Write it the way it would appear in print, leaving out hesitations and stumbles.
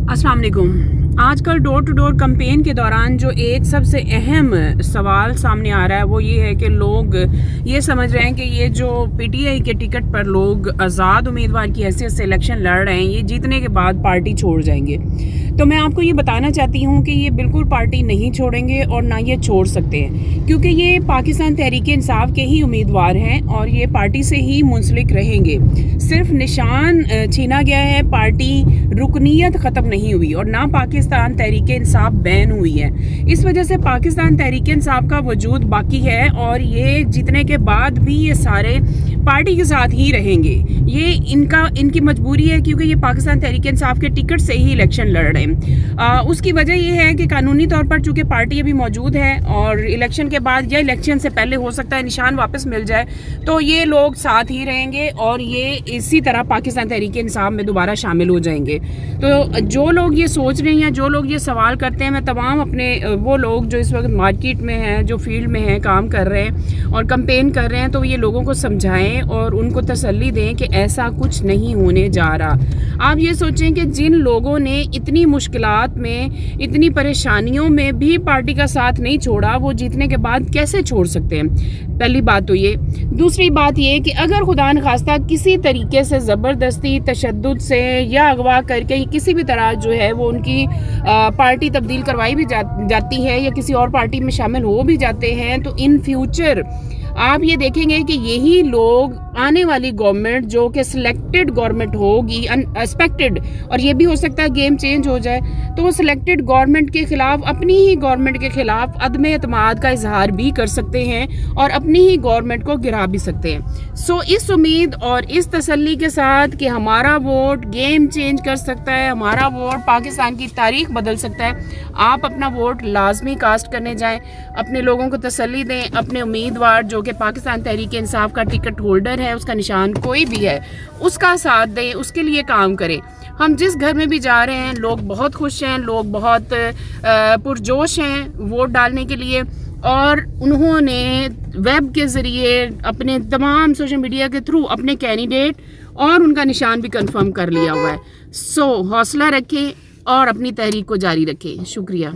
अस्सलाम वालेकुम। आजकल डोर टू डोर कैंपेन के दौरान जो एक सबसे अहम सवाल सामने आ रहा है वो ये है कि लोग ये समझ रहे हैं कि ये जो पीटीआई के टिकट पर लोग आज़ाद उम्मीदवार की हैसियत से इलेक्शन लड़ रहे हैं, ये जीतने के बाद पार्टी छोड़ जाएंगे। तो मैं आपको ये बताना चाहती हूँ कि ये बिल्कुल पार्टी नहीं छोड़ेंगे और ना ये छोड़ सकते हैं, क्योंकि ये पाकिस्तान तहरीक इंसाफ के ही उम्मीदवार हैं और ये पार्टी से ही मुंसलिक रहेंगे। सिर्फ निशान छीना गया है, पार्टी रुकनीत ख़त्म नहीं हुई और ना पाकिस्तान तहरीक इंसाफ बैन हुई है। इस वजह से पाकिस्तान तहरीक इंसाफ का वजूद बाकी है और ये जीतने के बाद भी ये सारे पार्टी के साथ ही रहेंगे। ये इनकी मजबूरी है, क्योंकि ये पाकिस्तान तहरीक इंसाफ के टिकट से ही इलेक्शन लड़ रहे हैं। उसकी वजह ये है कि कानूनी तौर पर चूँकि पार्टी अभी मौजूद है और इलेक्शन के बाद या इलेक्शन से पहले हो सकता है निशान वापस मिल जाए, तो ये लोग साथ ही रहेंगे और ये इसी तरह पाकिस्तान तहरीक इंसाफ में दोबारा शामिल हो जाएंगे। तो जो लोग ये सोच रहे हैं या जो लोग ये सवाल करते हैं, मैं तमाम अपने वो लोग जो इस वक्त मार्केट में हैं, जो फील्ड में हैं, काम कर रहे हैं और कैंपेन कर रहे हैं, तो ये लोगों को समझाएं और उनको तसल्ली दें कि ऐसा कुछ नहीं होने जा रहा। आप ये सोचें कि जिन लोगों ने इतनी मुश्किलात में, इतनी परेशानियों में भी पार्टी का साथ नहीं छोड़ा, वो जीतने के बाद कैसे छोड़ सकते हैं? पहली बात तो ये। दूसरी बात ये कि अगर खुदा न खास्ता किसी तरीके से ज़बरदस्ती, तशद्दुद से या अगवा करके किसी भी तरह जो है वो उनकी पार्टी तब्दील करवाई भी जाती है या किसी और पार्टी में शामिल हो भी जाते हैं, तो इन फ्यूचर आप ये देखेंगे कि यही लोग आने वाली गवर्नमेंट, जो कि सिलेक्टेड गवर्नमेंट होगी, अनएक्सपेक्टेड, और ये भी हो सकता है गेम चेंज हो जाए, तो वो सिलेक्टेड गवर्नमेंट के खिलाफ, अपनी ही गवर्नमेंट के खिलाफ अदम एतमाद का इजहार भी कर सकते हैं और अपनी ही गवर्नमेंट को गिरा भी सकते हैं। सो इस उम्मीद और इस तसल्ली के साथ कि हमारा वोट गेम चेंज कर सकता है, हमारा वोट पाकिस्तान की तारीख बदल सकता है, आप अपना वोट लाजमी कास्ट करने जाएं, अपने लोगों को तसल्ली दें, अपने उम्मीदवार जो कि पाकिस्तान तहरीक इंसाफ का टिकट होल्डर है, उसका निशान कोई भी है, उसका साथ दें, उसके लिए काम करें। हम जिस घर में भी जा रहे हैं, लोग बहुत खुश हैं, लोग बहुत पुरजोश हैं वोट डालने के लिए, और उन्होंने वेब के ज़रिए अपने तमाम सोशल मीडिया के थ्रू अपने कैंडिडेट और उनका निशान भी कंफर्म कर लिया हुआ है। सो हौसला रखें और अपनी तहरीक को जारी रखें। शुक्रिया।